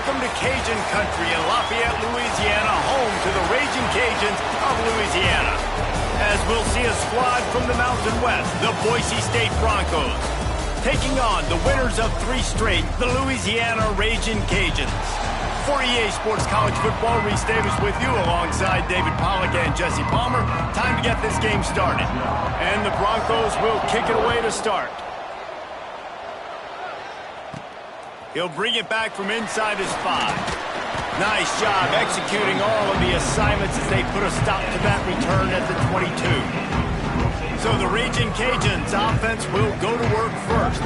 Welcome to Cajun Country in Lafayette, Louisiana, home to the Raging Cajuns of Louisiana. As we'll see a squad from the Mountain West, the Boise State Broncos, taking on the winners of 3 straight, the Louisiana Raging Cajuns. For EA Sports College Football, Reese Davis with you alongside David Pollack and Jesse Palmer. Time to get this game started. And the Broncos will kick it away to start. He'll bring it back from inside his 5. Nice job executing all of the assignments as they put a stop to that return at the 22. So the Raging Cajuns offense will go to work first.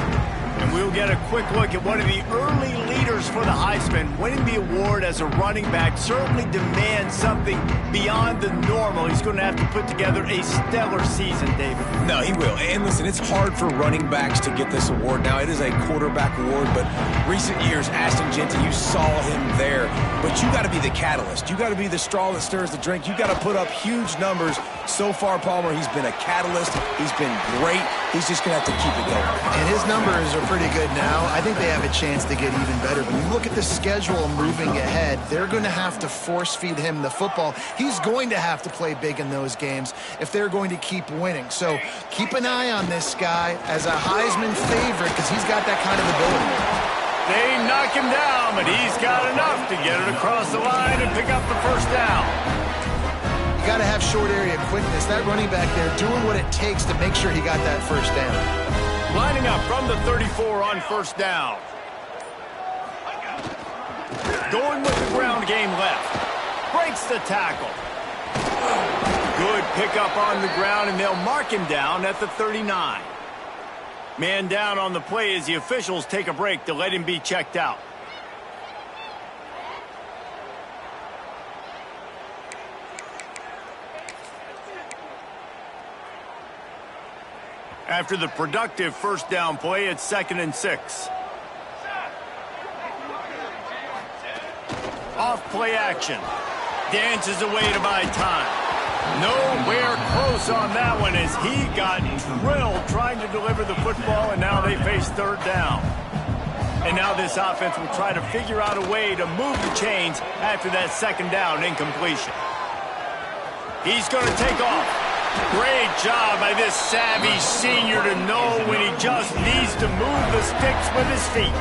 And we'll get a quick look at one of the early leaders for the Heisman. Winning the award as a running back certainly demands something beyond the normal. He's going to have to put together a stellar season, David. No, he will. And listen, it's hard for running backs to get this award. Now, it is a quarterback award, but recent years, Ashton Jeanty, you saw him there. But you got to be the catalyst. You got to be the straw that stirs the drink. You got to put up huge numbers. So far, Palmer, he's been a catalyst. He's been great. He's just going to have to keep it going. And his numbers are pretty good now. I think they have a chance to get even better. When you look at the schedule moving ahead, they're going to have to force feed him the football. He's going to have to play big in those games if they're going to keep winning. So keep an eye on this guy as a Heisman favorite because he's got that kind of ability. They knock him down, but he's got enough to get it across the line and pick up the first down. You got to have short area quickness. That running back there doing what it takes to make sure he got that first down. Lining up from the 34 on first down. Going with the ground game left. Breaks the tackle. Good pickup on the ground, and they'll mark him down at the 39. Man down on the play as the officials take a break to let him be checked out. After the productive first down play, it's 2nd and 6. Off play action. Dances away to buy time. Nowhere close on that one as he got drilled trying to deliver the football, and now they face 3rd down. And now this offense will try to figure out a way to move the chains after that 2nd down incompletion. He's going to take off. Great job by this savvy senior to know when he just needs to move the sticks with his feet.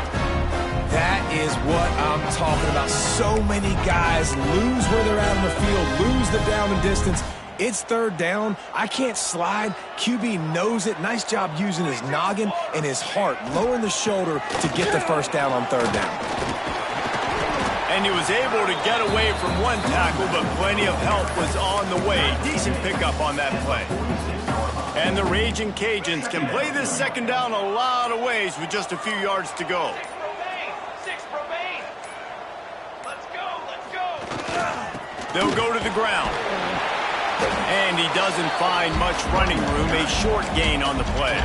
That is what I'm talking about. So many guys lose where they're at on the field, lose the down and distance. It's 3rd down. I can't slide. QB knows it. Nice job using his noggin and his heart, lowering the shoulder to get the first down on 3rd down. And he was able to get away from one tackle, but plenty of help was on the way. Decent pickup on that play. And the Raging Cajuns can play this 2nd down a lot of ways with just a few yards to go. They'll go to the ground. And he doesn't find much running room. A short gain on the play.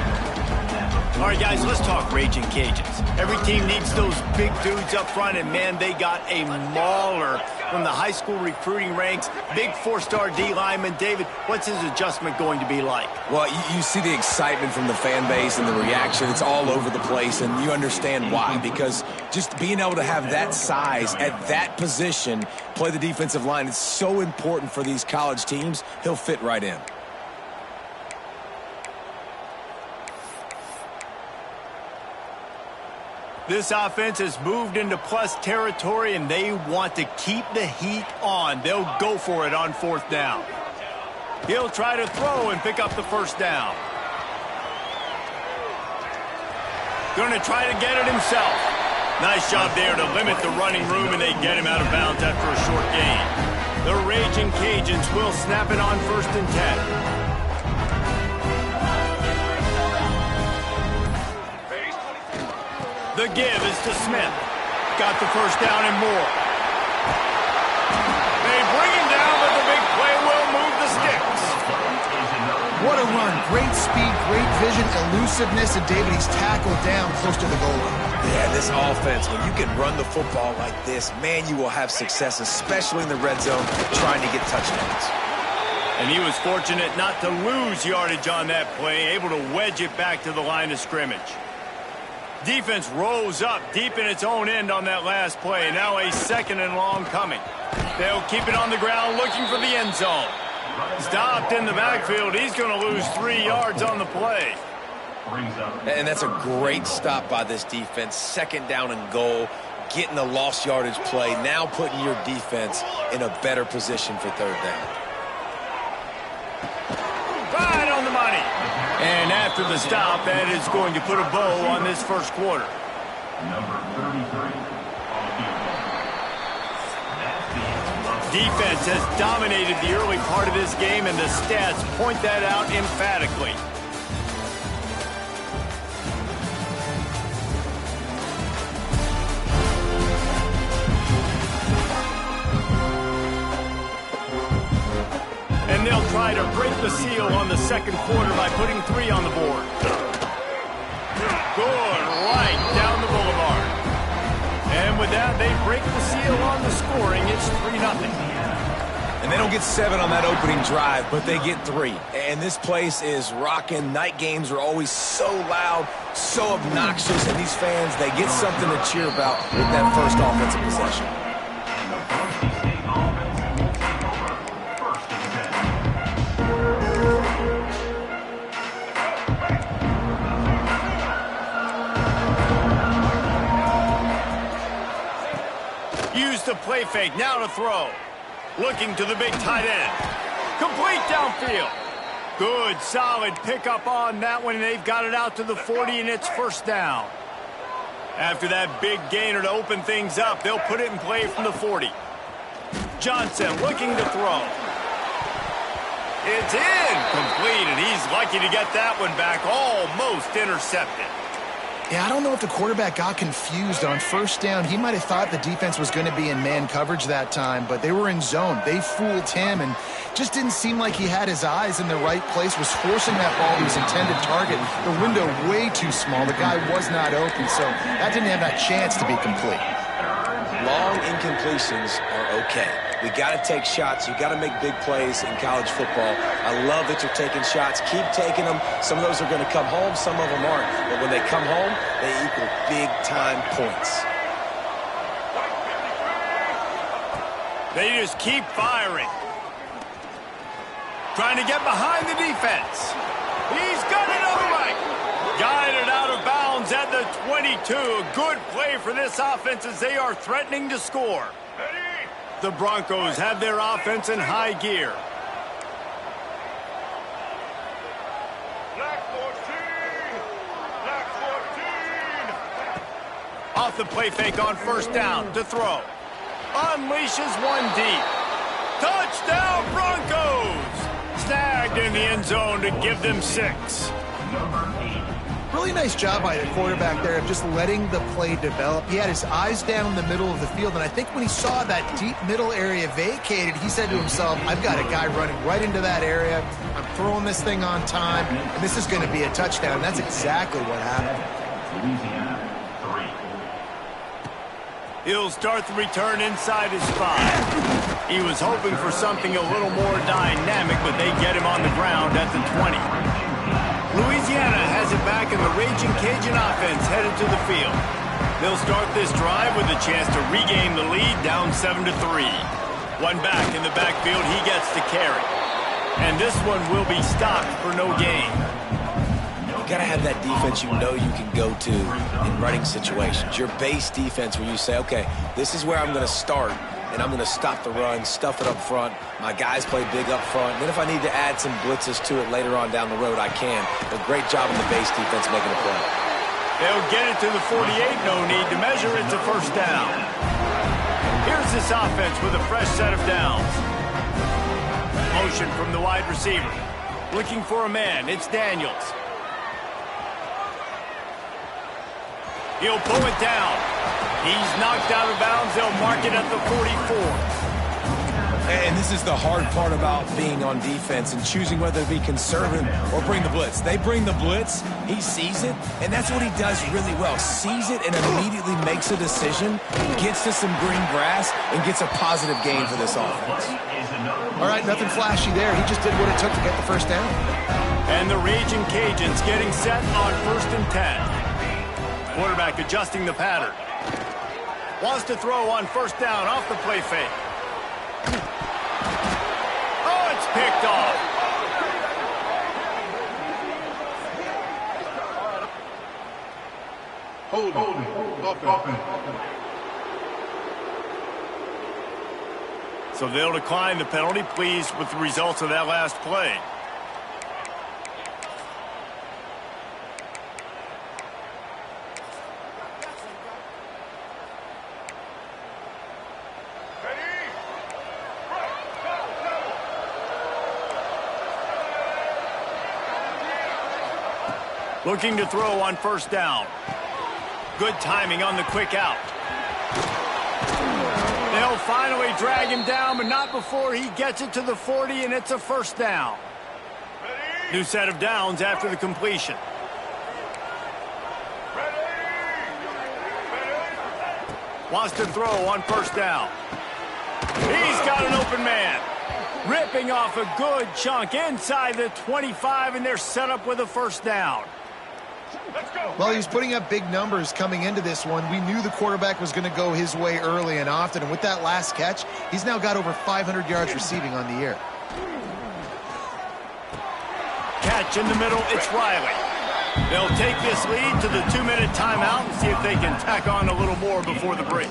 All right, guys, let's talk Raging Cajuns. Every team needs those big dudes up front, and, man, they got a mauler from the high school recruiting ranks. Big 4-star D lineman. David, what's his adjustment going to be like? Well, you see the excitement from the fan base and the reaction. It's all over the place, and you understand why. Because just being able to have that size at that position, play the defensive line, it's so important for these college teams. He'll fit right in. This offense has moved into plus territory, and they want to keep the heat on. They'll go for it on 4th down. He'll try to throw and pick up the first down. Going to try to get it himself. Nice job there to limit the running room, and they get him out of bounds after a short gain. The Raging Cajuns will snap it on 1st and 10. The give is to Smith. Got the first down and more. They bring him down, but the big play will move the sticks. What a run. Great speed, great vision, elusiveness, and David, he's tackled down close to the goal line. Yeah, this offense, when you can run the football like this, man, you will have success, especially in the red zone, trying to get touchdowns. And he was fortunate not to lose yardage on that play, able to wedge it back to the line of scrimmage. Defense rose up deep in its own end on that last play. Now a 2nd and long coming. They'll keep it on the ground looking for the end zone. Stopped in the backfield. He's going to lose 3 yards on the play. And that's a great stop by this defense. 2nd down and goal. Getting the lost yardage play. Now putting your defense in a better position for 3rd down. Right on the money. And after the stop, that is going to put a bow on this first quarter. Number 33. Defense has dominated the early part of this game, and the stats point that out emphatically. And they'll try to break the seal on the second quarter by putting 3 on the board. Good, right down the boulevard. And with that, they break the seal on the scoring. It's 3-0. And they don't get 7 on that opening drive, but they get 3. And this place is rocking. Night games are always so loud, so obnoxious, and these fans, they get something to cheer about with that first offensive possession. Use the play fake, now to throw. Looking to the big tight end. Complete downfield. Good, solid pickup on that one, and they've got it out to the 40, and it's 1st down. After that big gainer to open things up, they'll put it in play from the 40. Johnson looking to throw. It's incomplete, and he's lucky to get that one back, almost intercepted. Yeah, I don't know if the quarterback got confused on 1st down. He might have thought the defense was going to be in man coverage that time, but they were in zone. They fooled him and just didn't seem like he had his eyes in the right place, was forcing that ball to his intended target. The window way too small. The guy was not open, so that didn't have that chance to be complete. Long incompletions are okay. We got to take shots. You got to make big plays in college football. I love that you're taking shots. Keep taking them. Some of those are going to come home. Some of them aren't. But when they come home, they equal big-time points. They just keep firing. Trying to get behind the defense. He's got it on the right. Guided out of bounds at the 22. A good play for this offense as they are threatening to score. The Broncos have their offense in high gear. Black 14. Off the play fake on 1st down to throw. Unleashes one deep. Touchdown Broncos! Snagged in the end zone to give them 6. Number 8. Really nice job by the quarterback there of just letting the play develop. He had his eyes down the middle of the field, and I think when he saw that deep middle area vacated, he said to himself, I've got a guy running right into that area. I'm throwing this thing on time, and this is going to be a touchdown. That's exactly what happened. Louisiana 3. He'll start the return inside his 5. He was hoping for something a little more dynamic, but they get him on the ground at the 20. Louisiana has it back, and the Raging Cajun offense headed to the field. They'll start this drive with a chance to regain the lead, down 7-3. One back in the backfield, he gets to carry. And this one will be stopped for no gain. You got to have that defense you know you can go to in running situations. Your base defense where you say, okay, this is where I'm going to start, and I'm going to stop the run, stuff it up front. My guys play big up front. Then if I need to add some blitzes to it later on down the road, I can. But great job in the base defense making a play. They'll get it to the 48, no need to measure. It's a 1st down. Here's this offense with a fresh set of downs. Motion from the wide receiver. Looking for a man, it's Daniels. He'll pull it down. He's knocked out of bounds. They'll mark it at the 44. And this is the hard part about being on defense and choosing whether to be conservative or bring the blitz. They bring the blitz, he sees it, and that's what he does really well. Sees it and immediately makes a decision, gets to some green grass, and gets a positive gain for this offense. All right, nothing flashy there. He just did what it took to get the 1st down. And the Raging Cajuns getting set on 1st and 10. Quarterback adjusting the pattern. Wants to throw on first down off the play fake. Oh, it's picked off. Holding. Offense. So they'll decline the penalty, pleased with the results of that last play. Looking to throw on first down. Good timing on the quick out. They'll finally drag him down, but not before he gets it to the 40, and it's a first down. New set of downs after the completion. Wants to throw on first down. He's got an open man. Ripping off a good chunk inside the 25, and they're set up with a first down. Well, he was putting up big numbers coming into this one. We knew the quarterback was going to go his way early and often, and with that last catch, he's now got over 500 yards receiving on the year. Catch in the middle, it's Riley. They'll take this lead to the 2-minute timeout and see if they can tack on a little more before the break.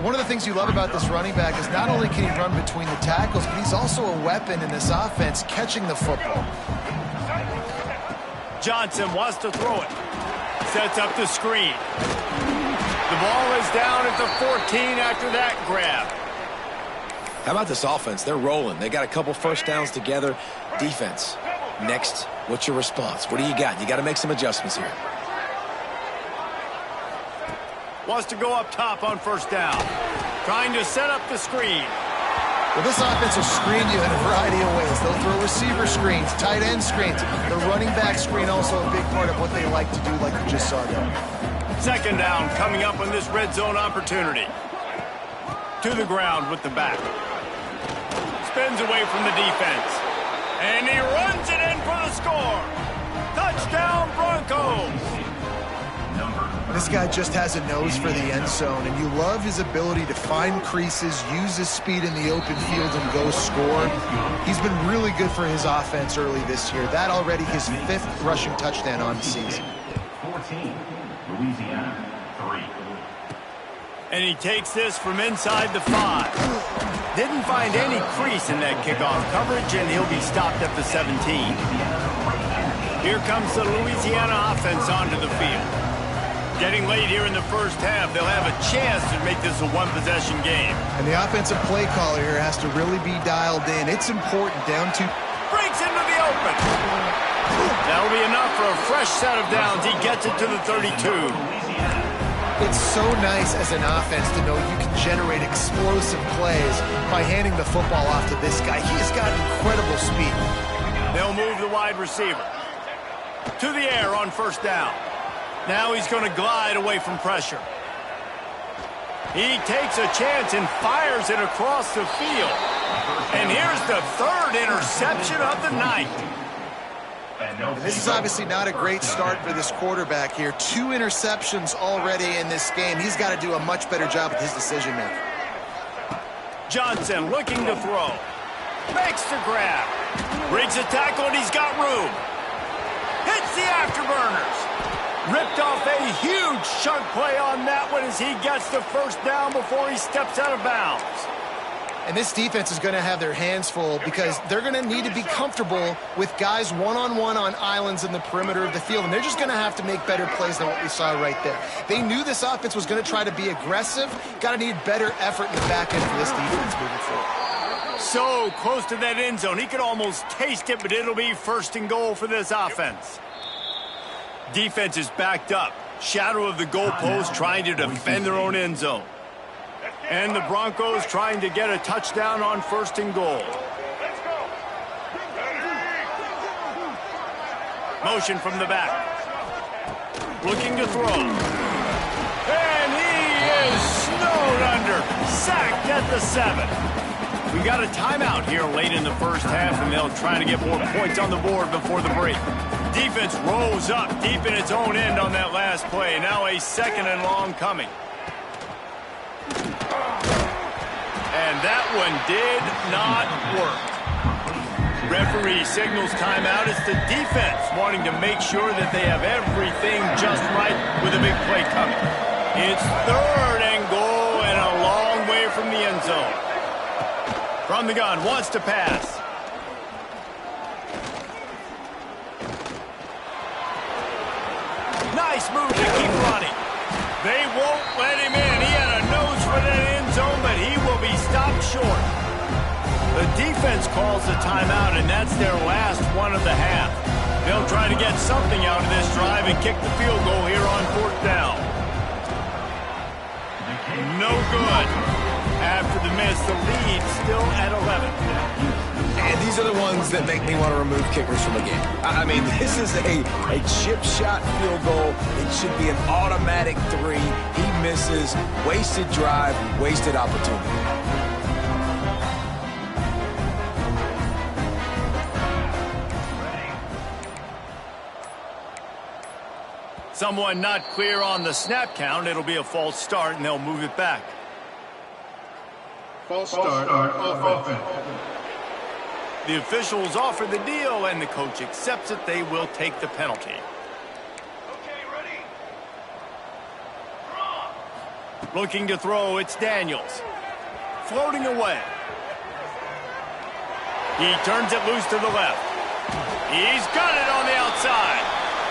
One of the things you love about this running back is not only can he run between the tackles, but he's also a weapon in this offense catching the football. Johnson wants to throw it. Sets up the screen. The ball is down at the 14 after that grab. How about this offense? They're rolling. They got a couple first downs together. Defense. Next, what's your response? What do you got? You got to make some adjustments here. Wants to go up top on first down. Trying to set up the screen. Well, this offense will screen you in a variety of ways. They'll throw receiver screens, tight end screens. The running back screen also a big part of what they like to do, like you just saw there. Second down coming up on this red zone opportunity. To the ground with the back. Spins away from the defense. And he runs it in for the score. Touchdown, Broncos. This guy just has a nose for the end zone, and you love his ability to find creases, use his speed in the open field, and go score. He's been really good for his offense early this year. That already his 5th rushing touchdown on the season. 14, Louisiana, 3. And he takes this from inside the 5. Didn't find any crease in that kickoff coverage, and he'll be stopped at the 17. Here comes the Louisiana offense onto the field. Getting late here in the first half, they'll have a chance to make this a one-possession game. And the offensive play caller here has to really be dialed in. It's important down to... Breaks into the open. That'll be enough for a fresh set of downs. He gets it to the 32. It's so nice as an offense to know you can generate explosive plays by handing the football off to this guy. He's got incredible speed. They'll move the wide receiver. To the air on first down. Now he's going to glide away from pressure. He takes a chance and fires it across the field. And here's the 3rd interception of the night. This is obviously not a great start for this quarterback here. 2 interceptions already in this game. He's got to do a much better job with his decision-making. Johnson looking to throw. Makes the grab. Breaks a tackle, and he's got room. Hits the afterburners. Ripped off a huge chunk play on that one as he gets the first down before he steps out of bounds. And this defense is going to have their hands full because they're going to need to be comfortable with guys one-on-one on islands in the perimeter of the field, and they're just going to have to make better plays than what we saw right there. They knew this offense was going to try to be aggressive. Got to need better effort in the back end for this defense moving forward. So close to that end zone. He could almost taste it, but it'll be 1st and goal for this offense. Defense is backed up. Shadow of the goalpost trying to defend their own end zone. And the Broncos trying to get a touchdown on 1st and goal. Motion from the back. Looking to throw. And he is snowed under. Sacked at the 7. We got a timeout here late in the first half, and they'll try to get more points on the board before the break. Defense rolls up deep in its own end on that last play. Now a 2nd and long coming. And that one did not work. Referee signals timeout. It's the defense wanting to make sure that they have everything just right with a big play coming. It's 3rd and goal and a long way from the end zone. From the gun, wants to pass. Nice move to keep running. They won't let him in. He had a nose for that end zone, but he will be stopped short. The defense calls the timeout, and that's their last one of the half. They'll try to get something out of this drive and kick the field goal here on 4th down. No good. After the miss, the lead still at 11. And these are the ones that make me want to remove kickers from a game. I mean, this is a chip shot field goal. It should be an automatic 3. He misses. Wasted drive, wasted opportunity. Someone not clear on the snap count. It'll be a false start, and they'll move it back. False start, offense. The officials offer the deal, and the coach accepts it. They will take the penalty. Okay, ready. Looking to throw, it's Daniels. Floating away. He turns it loose to the left. He's got it on the outside.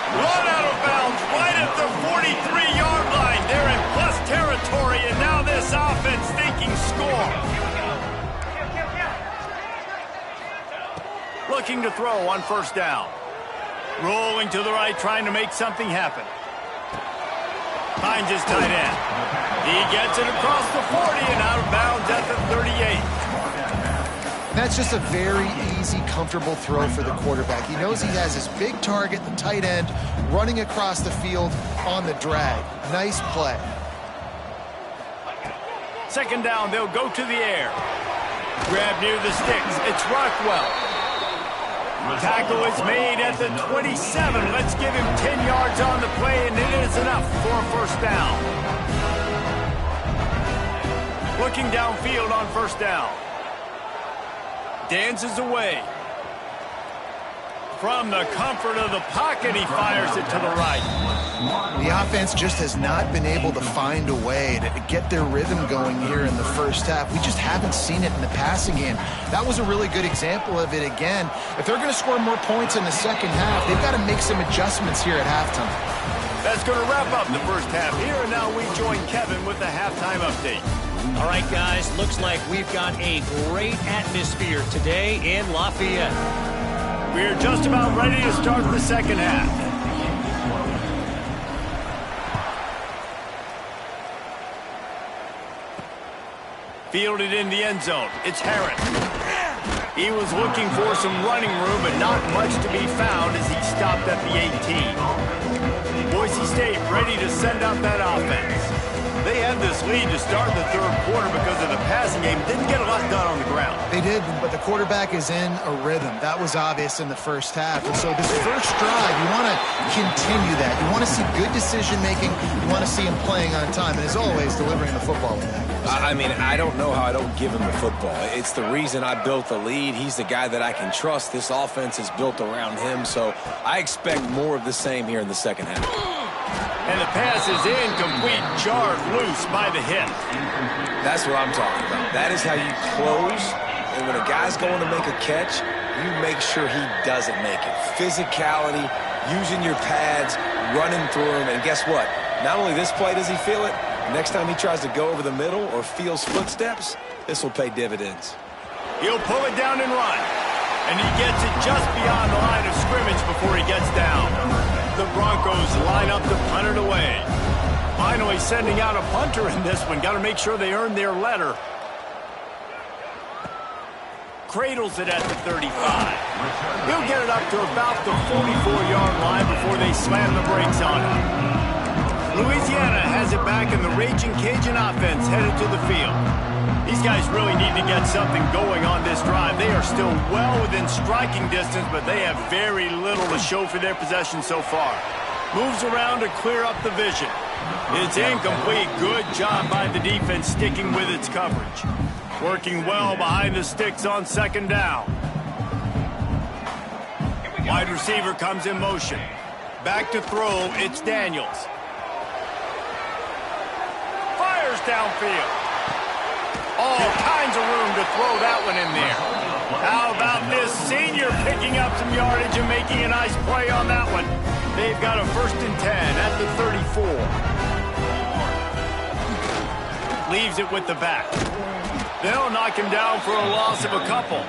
Run out of bounds right at the 43-yard line. They're in plus territory, and now this offense thinking score. Looking to throw on 1st down. Rolling to the right, trying to make something happen. Finds his tight end. He gets it across the 40 and out of bounds at the 38. That's just a very easy, comfortable throw for the quarterback. He knows he has his big target, the tight end, running across the field on the drag. Nice play. 2nd down, they'll go to the air. Grab near the sticks. It's Rockwell. Tackle is made at the 27. Let's give him 10 yards on the play, and it is enough for a 1st down. Looking downfield on 1st down. Dances away. From the comfort of the pocket, he fires it to the right. The offense just has not been able to find a way to get their rhythm going here in the first half. We just haven't seen it in the passing game. That was a really good example of it again. If they're going to score more points in the second half, they've got to make some adjustments here at halftime. That's going to wrap up the first half here, and now we join Kevin with the halftime update. All right, guys, looks like we've got a great atmosphere today in Lafayette. We're just about ready to start the second half. Fielded in the end zone. It's Harris. He was looking for some running room, but not much to be found as he stopped at the 18. Boise State ready to send out that offense. They had this lead to start the 3rd quarter because of the passing game. Didn't get a lot done on the ground. They did, but the quarterback is in a rhythm. That was obvious in the first half. And so this first drive, you want to continue that. You want to see good decision-making. You want to see him playing on time. And as always, delivering the football with that. I mean, I don't know how I don't give him the football. It's the reason I built the lead. He's the guy that I can trust. This offense is built around him, so I expect more of the same here in the second half. And the pass is incomplete, jarred loose by the hip. That's what I'm talking about. That is how you close, and when a guy's going to make a catch, you make sure he doesn't make it. Physicality, using your pads, running through him, and guess what? Not only this play does he feel it, next time he tries to go over the middle or feels footsteps, this will pay dividends. He'll pull it down and run. And he gets it just beyond the line of scrimmage before he gets down. The Broncos line up to punt it away. Finally sending out a punter in this one. Got to make sure they earn their letter. Cradles it at the 35. He'll get it up to about the 44-yard line before they slam the brakes on him. Louisiana has it back, and the Raging Cajun offense headed to the field. These guys really need to get something going on this drive. They are still well within striking distance, but they have very little to show for their possession so far. Moves around to clear up the vision. It's incomplete. Good job by the defense sticking with its coverage. Working well behind the sticks on second down. Wide receiver comes in motion. Back to throw, it's Daniels. Fires downfield. All kinds of room to throw that one in there. How about this senior picking up some yardage and making a nice play on that one? They've got a 1st and 10 at the 34. Leaves it with the back. They'll knock him down for a loss of a couple.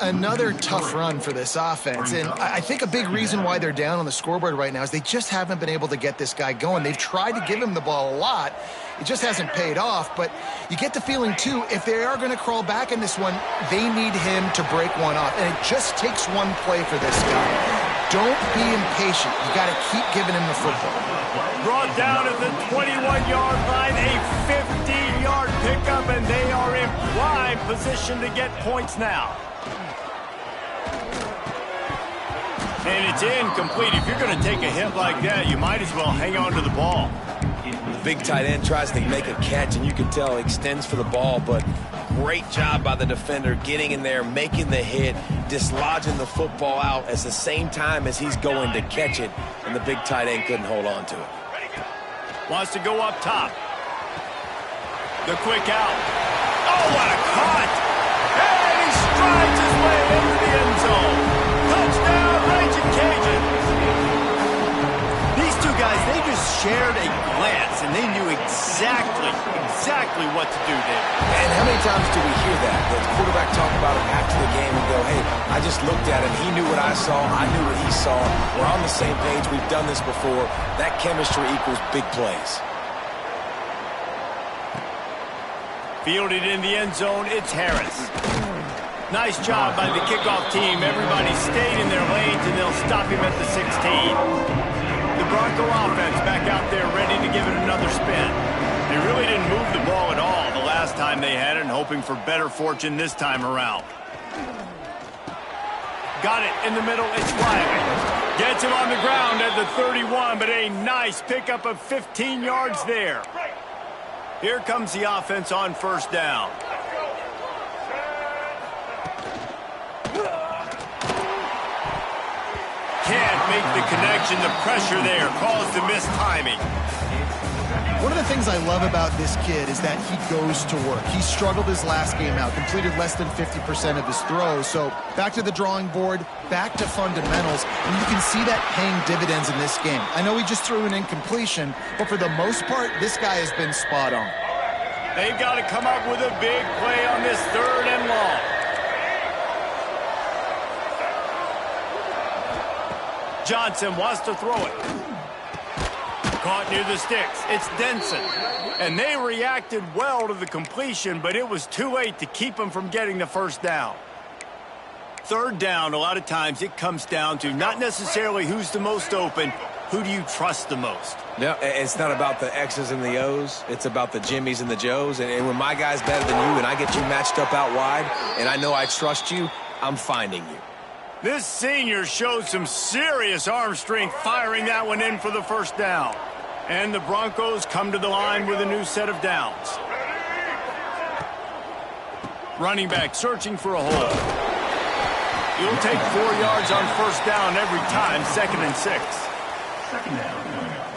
Another tough run for this offense, and I think a big reason why they're down on the scoreboard right now is they just haven't been able to get this guy going. They've tried to give him the ball a lot. It just hasn't paid off, but you get the feeling, too, if they are going to crawl back in this one, they need him to break one off, and it just takes one play for this guy. Don't be impatient. You got to keep giving him the football. Brought down at the 21-yard line, a 15-yard pickup, and they are in prime position to get points now. And it's incomplete. If you're going to take a hit like that, you might as well hang on to the ball. The big tight end tries to make a catch, and you can tell extends for the ball, but great job by the defender getting in there, making the hit, dislodging the football out at the same time as he's going to catch it, and the big tight end couldn't hold on to it. Wants to go up top. The quick out. Oh, what a cut! And he strides his way into the end zone. Touchdown, Raging Cajuns. These two guys, they just shared a glance, and they knew exactly what to do there. And how many times do we hear that? The quarterback talk about him after the game and go, hey, I just looked at him. He knew what I saw. I knew what he saw. We're on the same page. We've done this before. That chemistry equals big plays. Fielded in the end zone, it's Harris. Nice job by the kickoff team. Everybody stayed in their lanes, and they'll stop him at the 16. The Bronco offense back out there ready to give it another spin. They really didn't move the ball at all the last time they had it, and hoping for better fortune this time around. Got it in the middle, it's Wiley. Gets him on the ground at the 31, but a nice pickup of 15 yards there. Here comes the offense on 1st down. Can't make the connection. The pressure there caused the missed timing. One of the things I love about this kid is that he goes to work. He struggled his last game out, completed less than 50% of his throws. So back to the drawing board, back to fundamentals, and you can see that paying dividends in this game. I know he just threw an incompletion, but for the most part, this guy has been spot on. They've got to come up with a big play on this 3rd and long. Johnson wants to throw it. Caught near the sticks. It's Denson. And they reacted well to the completion, but it was too late to keep them from getting the 1st down. 3rd down, a lot of times it comes down to not necessarily who's the most open, who do you trust the most? No, it's not about the X's and the O's. It's about the Jimmies and the Joes. And when my guy's better than you and I get you matched up out wide and I know I trust you, I'm finding you. This senior showed some serious arm strength firing that one in for the 1st down. And the Broncos come to the line with a new set of downs. Running back searching for a hole. You'll take 4 yards on 1st down every time, 2nd and 6.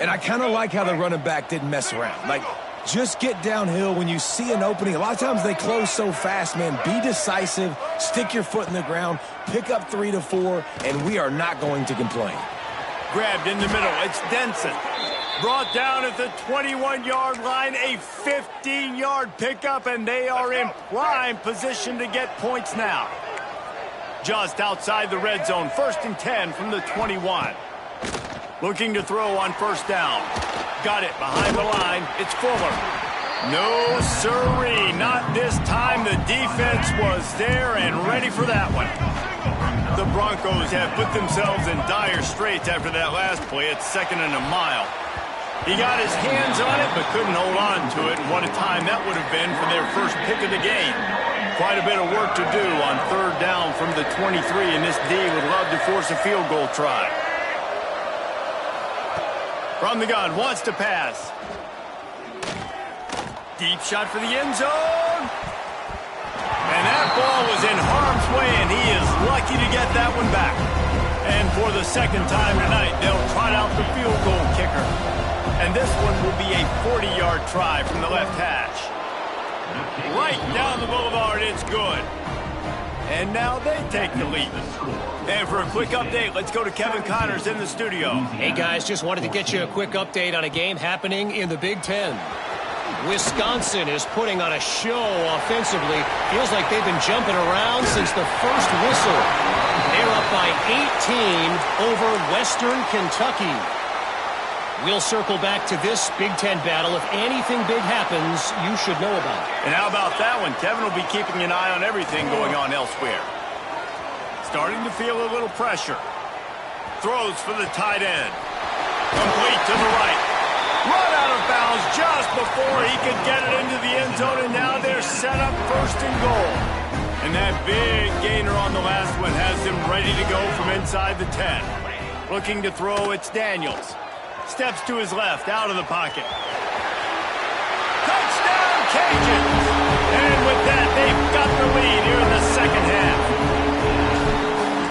And I kind of like how the running back didn't mess around. Like, just get downhill when you see an opening. A lot of times they close so fast, man. Be decisive, stick your foot in the ground, pick up 3 to 4, and we are not going to complain. Grabbed in the middle, it's Denson. Brought down at the 21-yard line, a 15-yard pickup, and they are in prime position to get points now. Just outside the red zone, 1st and 10 from the 21. Looking to throw on 1st down. Got it behind the line. It's Fuller. No siree, not this time. The defense was there and ready for that one. The Broncos have put themselves in dire straits after that last play. It's 2nd and a mile. He got his hands on it, but couldn't hold on to it. And what a time that would have been for their first pick of the game. Quite a bit of work to do on third down from the 23, and this D would love to force a field goal try. From the gun, wants to pass. Deep shot for the end zone. And that ball was in harm's way, and he is lucky to get that one back. And for the second time tonight, they'll trot out the field goal kicker. And this one will be a 40-yard try from the left hash. Right down the boulevard, it's good. And now they take the lead. And for a quick update, let's go to Kevin Connors in the studio. Hey, guys, just wanted to get you a quick update on a game happening in the Big Ten. Wisconsin is putting on a show offensively. Feels like they've been jumping around since the first whistle. They're up by 18 over Western Kentucky. We'll circle back to this Big Ten battle. If anything big happens, you should know about it. And how about that one? Kevin will be keeping an eye on everything going on elsewhere. Starting to feel a little pressure. Throws for the tight end. Complete to the right. Run out of bounds just before he could get it into the end zone, and now they're set up first and goal. And that big gainer on the last one has them ready to go from inside the 10. Looking to throw, it's Daniels. Steps to his left, out of the pocket. Touchdown, Cajuns! And with that, they've got the lead here in the second half.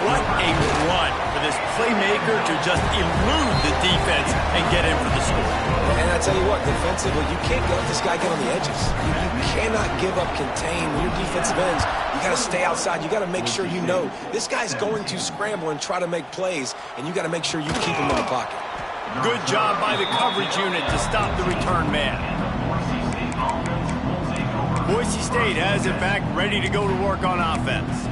What a run for this playmaker to just elude the defense and get in for the score. And I tell you what, defensively, you can't let this guy get on the edges. You cannot give up contain when your defensive ends. You got to stay outside. You got to make sure you know this guy's going to scramble and try to make plays, and you got to make sure you keep him in the pocket. Good job by the coverage unit to stop the return man. Boise State has it back, ready to go to work on offense.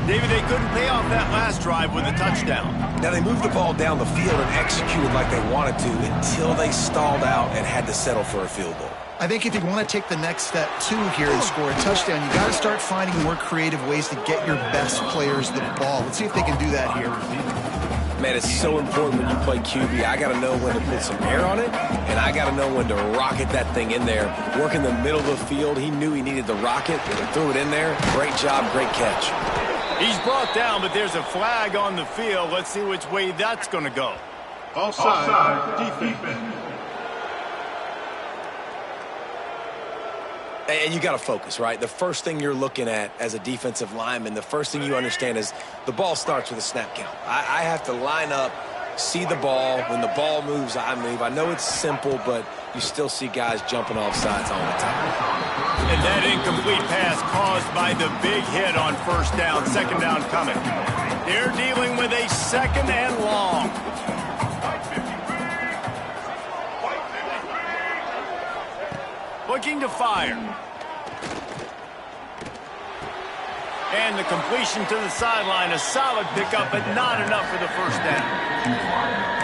David, they couldn't pay off that last drive with a touchdown. Now, they moved the ball down the field and executed like they wanted to until they stalled out and had to settle for a field goal. I think if you want to take the next step, too, here and score a touchdown, you got to start finding more creative ways to get your best players the ball. Let's see if they can do that here. Man, it's so important when you play QB. I got to know when to put some air on it, and I got to know when to rocket that thing in there. Work in the middle of the field. He knew he needed the rocket, and threw it in there. Great job, great catch. He's brought down, but there's a flag on the field. Let's see which way that's going to go. Offside, defense. And you got to focus, right? The first thing you're looking at as a defensive lineman, the first thing you understand is the ball starts with a snap count. I have to line up, see the ball. When the ball moves, I move. I know it's simple, but you still see guys jumping off sides all the time. And that incomplete pass caused by the big hit on first down. Second down coming. They're dealing with a second and long. Looking to fire. And the completion to the sideline. A solid pickup, but not enough for the first down.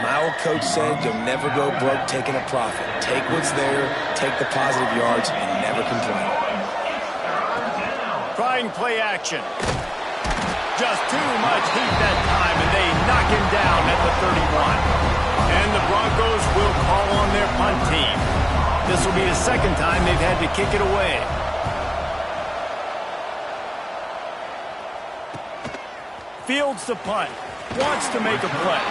My old coach said you'll never go broke taking a profit. Take what's there, take the positive yards, and never complain. Trying play action. Just too much heat that time, and they knock him down at the 31. And the Broncos will call on their punt team. This will be the second time they've had to kick it away. Fields the punt. Wants to make a play.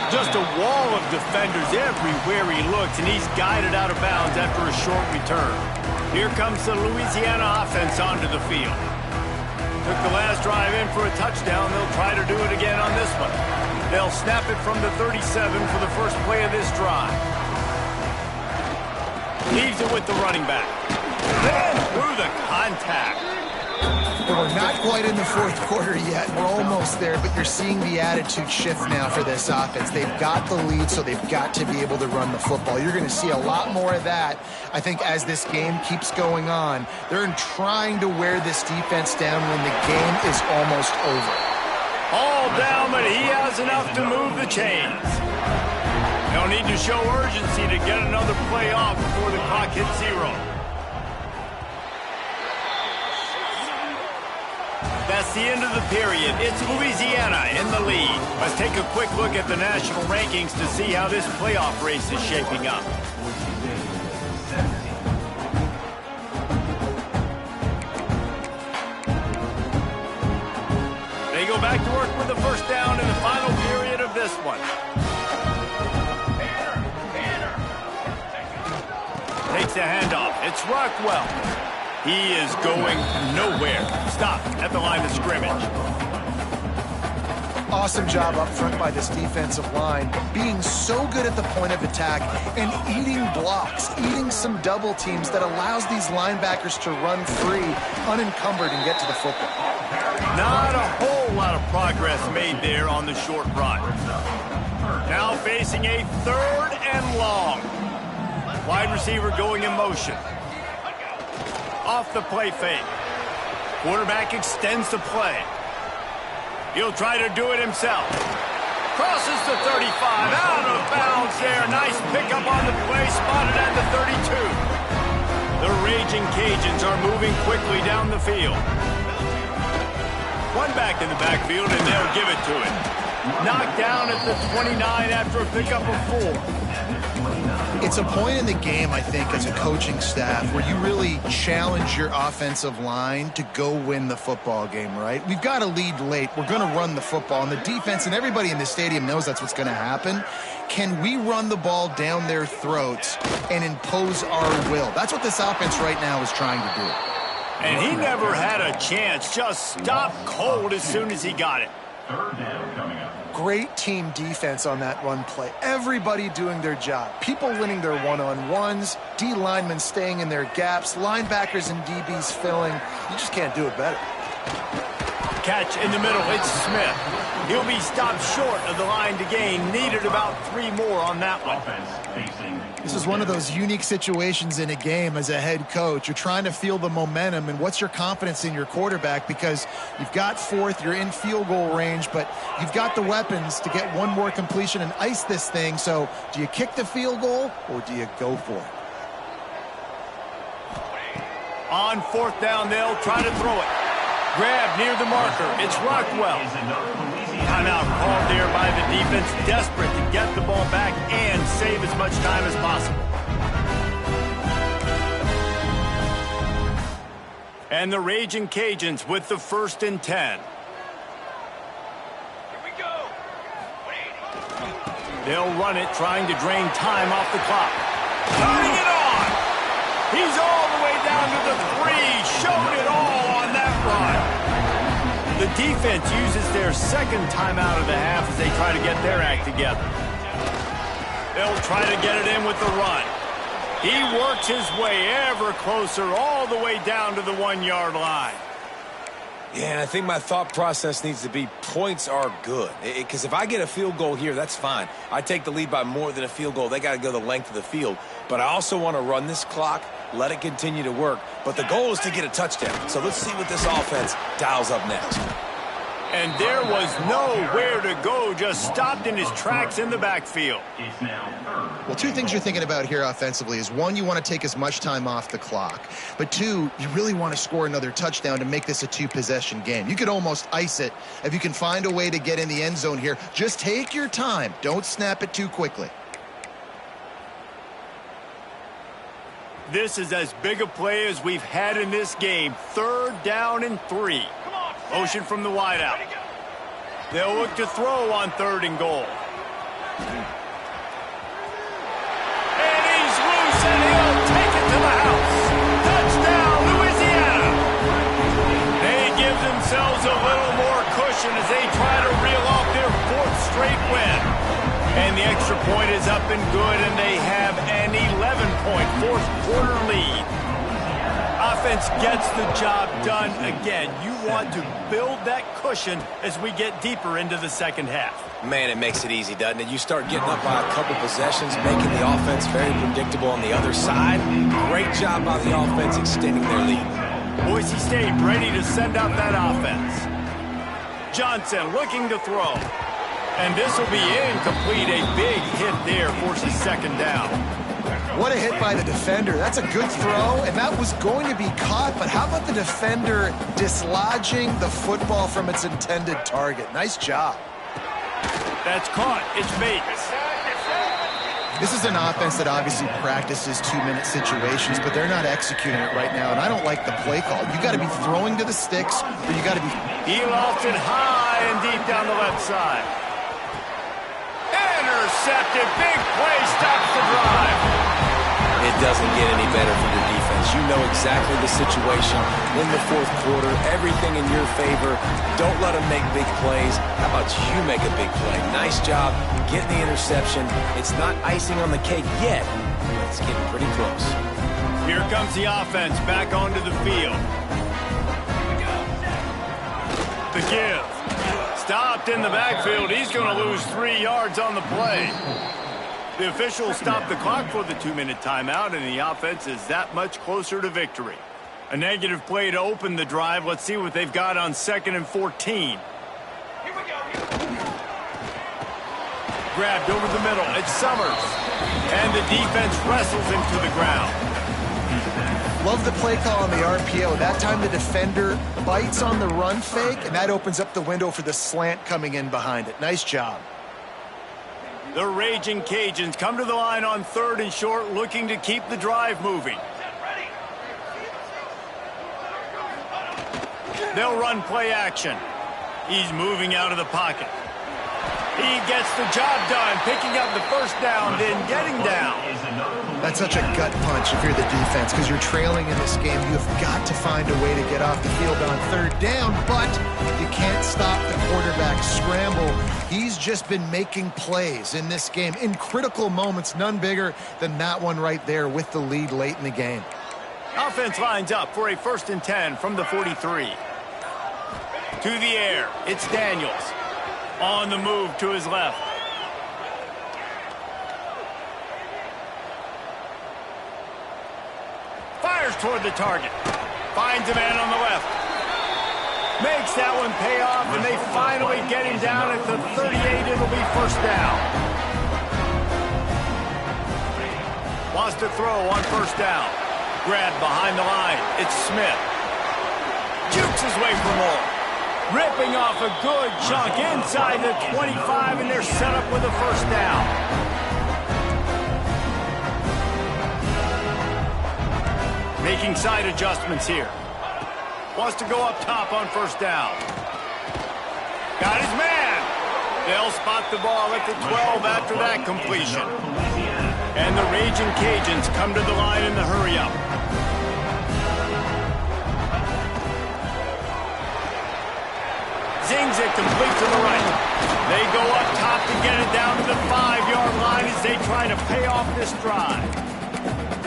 Just a wall of defenders everywhere he looks, and he's guided out of bounds after a short return. Here comes the Louisiana offense onto the field. Took the last drive in for a touchdown. They'll try to do it again on this one. They'll snap it from the 37 for the first play of this drive. Leaves it with the running back. Then through the contact. We're not quite in the fourth quarter yet. We're almost there, but you're seeing the attitude shift now for this offense. They've got the lead, so they've got to be able to run the football. You're going to see a lot more of that, I think, as this game keeps going on. They're trying to wear this defense down when the game is almost over. All down, but he has enough to move the chains. They'll need to show urgency to get another play off before the clock hits 0. That's the end of the period. It's Louisiana in the lead. Let's take a quick look at the national rankings to see how this playoff race is shaping up. They go back to work with the first down in the final period of this one. Takes the handoff. It's Rockwell. He is going nowhere. Stop at the line of scrimmage. Awesome job up front by this defensive line, being so good at the point of attack and eating blocks, eating some double teams that allows these linebackers to run free, unencumbered, and get to the football. Not a whole lot of progress made there on the short run. Now facing a 3rd and long. Wide receiver going in motion. Off the play fake. Quarterback extends the play. He'll try to do it himself. Crosses the 35. Out of bounds there. Nice pickup on the play. Spotted at the 32. The Raging Cajuns are moving quickly down the field. One back in the backfield, and they'll give it to him. Knocked down at the 29 after a pickup of 4. It's a point in the game, I think, as a coaching staff where you really challenge your offensive line to go win the football game, right? We've got to lead late. We're going to run the football. And the defense and everybody in the stadium knows that's what's going to happen. Can we run the ball down their throats and impose our will? That's what this offense right now is trying to do. And he never had a chance. Just stopped cold as soon as he got it. 3rd down coming up. Great team defense on that run play. Everybody doing their job. People winning their one-on-ones, D linemen staying in their gaps, linebackers and DBs filling. You just can't do it better. Catch in the middle. It's Smith. He'll be stopped short of the line to gain. Needed about 3 more on that one. This is one of those unique situations in a game as a head coach. You're trying to feel the momentum, and what's your confidence in your quarterback, because you've got 4th, you're in field goal range, but you've got the weapons to get one more completion and ice this thing. So do you kick the field goal or do you go for it? On 4th down, they'll try to throw it. Grab near the marker. It's Rockwell. Timeout called there by the defense, desperate to get the ball back and save as much time as possible. And the Raging Cajuns with the 1st and 10. Here we go. They'll run it, trying to drain time off the clock. Turning it on. He's all the way down to the 3. Showed it all on that run. The defense uses their 2nd timeout of the half as they try to get their act together. They'll try to get it in with the run. He works his way ever closer all the way down to the 1-yard line. Yeah, and I think my thought process needs to be points are good. Because if I get a field goal here, that's fine. I take the lead by more than a field goal. They got to go the length of the field. But I also want to run this clock, let it continue to work. But the goal is to get a touchdown. So let's see what this offense dials up next. And there was nowhere to go, just stopped in his tracks in the backfield. Well, 2 things you're thinking about here offensively is, 1, you want to take as much time off the clock. But 2, you really want to score another touchdown to make this a 2-possession game. You could almost ice it if you can find a way to get in the end zone here. Just take your time. Don't snap it too quickly. This is as big a play as we've had in this game. 3rd down and 3. Motion from the wideout. They'll look to throw on 3rd and goal. And he's loose, and he'll take it to the house. Touchdown, Louisiana. They give themselves a little more cushion as they try to reel off their 4th straight win. And the extra point is up and good, and they have an 11-point 4th-quarter lead. Offense gets the job done again. You want to build that cushion as we get deeper into the 2nd half. Man, it makes it easy, doesn't it? You start getting up by a couple possessions, making the offense very predictable on the other side. Great job by the offense extending their lead. Boise State ready to send out that offense. Johnson looking to throw. And this will be incomplete. A big hit there forces 2nd down. What a hit by the defender. That's a good throw, and that was going to be caught, but how about the defender dislodging the football from its intended target? Nice job. That's caught. It's bait. This is an offense that obviously practices 2-minute situations, but they're not executing it right now, and I don't like the play call. You got to be throwing to the sticks, or you got to be... He lofts it high and deep down the left side. Intercepted. Big play. Stops the drive. It doesn't get any better for your defense. You know exactly the situation in the fourth quarter. Everything in your favor. Don't let them make big plays. How about you make a big play? Nice job getting the interception. It's not icing on the cake yet, but it's getting pretty close. Here comes the offense back onto the field. The give. Stopped in the backfield. He's going to lose 3 yards on the play. The officials stopped the clock for the 2-minute timeout, and the offense is that much closer to victory. A negative play to open the drive. Let's see what they've got on 2nd and 14. Grabbed over the middle. It's Summers. And the defense wrestles him to the ground. Love the play call on the RPO. That time the defender bites on the run fake, and that opens up the window for the slant coming in behind it. Nice job. The Raging Cajuns come to the line on 3rd and short, looking to keep the drive moving. They'll run play action. He's moving out of the pocket. He gets the job done, picking up the first down, then getting down. That's such a gut punch if you're the defense, because you're trailing in this game. You have got to find a way to get off the field on 3rd down, but you can't stop the quarterback scramble. He's just been making plays in this game in critical moments, none bigger than that one right there with the lead late in the game. Offense lines up for a 1st and 10 from the 43. To the air, it's Daniels. On the move to his left. Fires toward the target. Finds a man on the left. Makes that one pay off, and they finally get him down at the 38. It'll be 1st down. Wants to throw on 1st down. Grabbed behind the line. It's Smith. Jukes his way for more. Ripping off a good chunk inside the 25, and they're set up with a 1st down. Making side adjustments here. Wants to go up top on 1st down. Got his man. They'll spot the ball at the 12 after that completion. And the Raging Cajuns come to the line in the hurry-up. Zings it complete to the right. They go up top to get it down to the 5-yard line as they try to pay off this drive.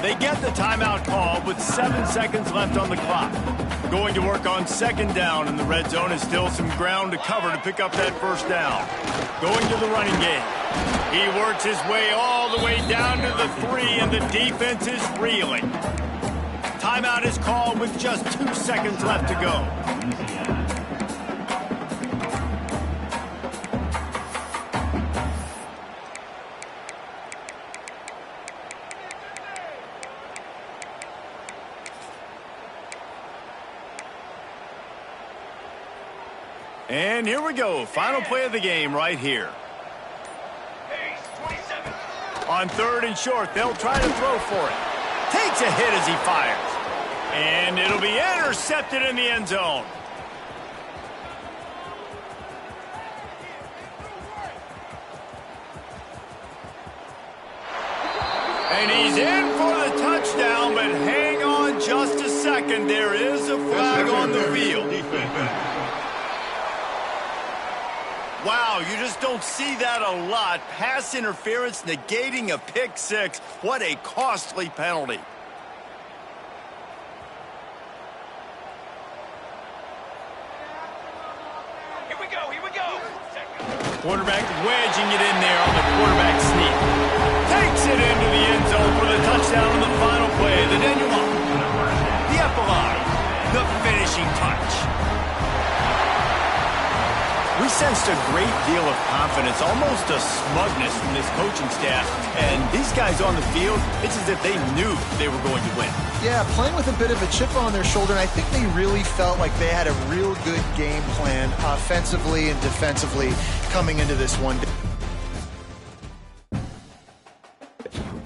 They get the timeout call with 7 seconds left on the clock. Going to work on 2nd down, and the red zone is still some ground to cover to pick up that 1st down. Going to the running game. He works his way all the way down to the 3, and the defense is reeling. Timeout is called with just 2 seconds left to go. And here we go. Final play of the game right here. On 3rd and short, they'll try to throw for it. Takes a hit as he fires. And it'll be intercepted in the end zone. And he's in for the touchdown, but hang on just a second. There is a flag on the field. Wow, you just don't see that a lot. Pass interference negating a pick 6. What a costly penalty. Here we go. Quarterback wedging it in there on the quarterback sneak. Takes it into the end zone for the touchdown on the final play. The denouement. The epilogue. The finishing touch. We sensed a great deal of confidence, almost a smugness from this coaching staff. And these guys on the field, it's as if they knew they were going to win. Yeah, playing with a bit of a chip on their shoulder, and I think they really felt like they had a real good game plan offensively and defensively coming into this one.